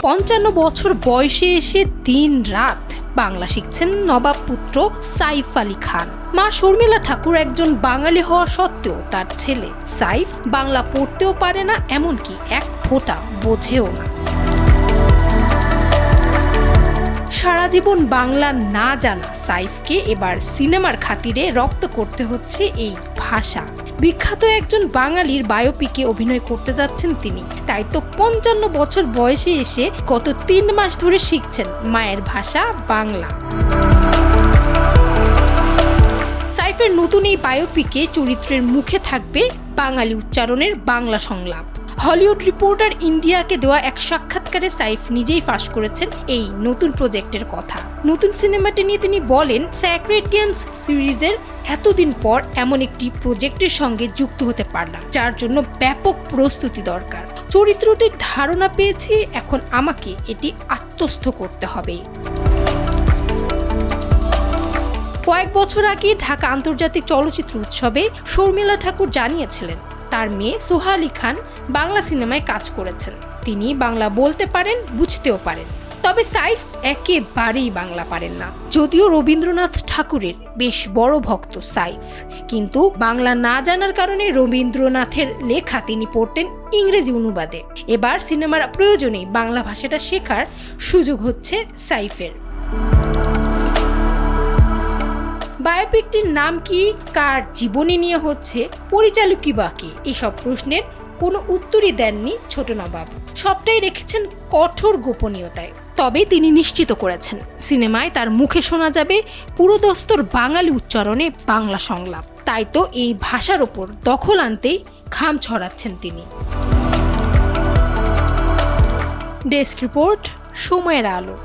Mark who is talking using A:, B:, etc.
A: 55 বয়সে এসে দিন রাত বাংলা শিখছেন নবাব পুত্র সাইফ আলী খান। মা শর্মিলা ঠাকুর একজন বাঙালি হওয়া সত্ত্বেও তার ছেলে সাইফ বাংলা পড়তেও পারে না, এমনকি এক ফোঁটা বোঝেও না। সারা জীবন বাংলা না জানা সাইফকে এবার সিনেমার খাতিরে রপ্ত করতে হচ্ছে এই ভাষা। বিখ্যাত একজন বাঙালির বায়োপিকে অভিনয় করতে যাচ্ছেন তিনি। তাই তো 55 বছর বয়সে এসে গত 3 মাস ধরে শিখছেন মায়ের ভাষা বাংলা। সাইফের নতুন এই বায়োপিকে চরিত্রের মুখে থাকবে বাঙালি উচ্চারণের বাংলা সংলাপ। হলিউড রিপোর্টার ইন্ডিয়াকে দেওয়া এক সাক্ষাৎকারে সাইফ নিজেই ফাঁস করেছেন এই নতুন প্রজেক্টের কথা। নতুন সিনেমাটি নিয়ে তিনি বলেন, স্যাক্রেড গেমস সিরিজের এতদিন পর এমন একটি প্রজেক্টের সঙ্গে যুক্ত হতে পারলাম, যার জন্য ব্যাপক প্রস্তুতি দরকার। চরিত্রটির ধারণা পেয়েছি, এখন আমাকে এটি আত্মস্থ করতে হবে। কয়েক বছর আগে ঢাকা আন্তর্জাতিক চলচ্চিত্র উৎসবে শর্মিলা ঠাকুর জানিয়েছিলেন তার মেয়ে সোহা আলী খান বাংলা সিনেমায় কাজ করেছেন। তিনি বাংলা বলতে পারেন, বুঝতেও পারেন, তবে সাইফ একেবারেই বাংলা পারেন না। যদিও রবীন্দ্রনাথ ঠাকুরের বেশ বড় ভক্ত সাইফ, কিন্তু বাংলা না জানার কারণে রবীন্দ্রনাথের লেখা তিনি পড়তেন ইংরেজি অনুবাদে। এবার সিনেমার প্রয়োজনেই বাংলা ভাষাটা শেখার সুযোগ হচ্ছে সাইফের। বায়োপিকটির নাম কি, কার জীবনী নিয়ে হচ্ছে, পরিচালকই বা কে, এসব প্রশ্নের কোনো উত্তরই দেননি ছোট নবাব। সবটাই রেখেছেন কঠোর গোপনীয়তায়। তবে তিনি নিশ্চিত করেছেন সিনেমায় তার মুখে শোনা যাবে পুরোদস্তর বাঙালি উচ্চারণে বাংলা সংলাপ। তাই তো এই ভাষার ওপর দখল আনতেই ঘাম ছড়াচ্ছেন তিনি। ডেস্ক রিপোর্ট, সময়ের আলো।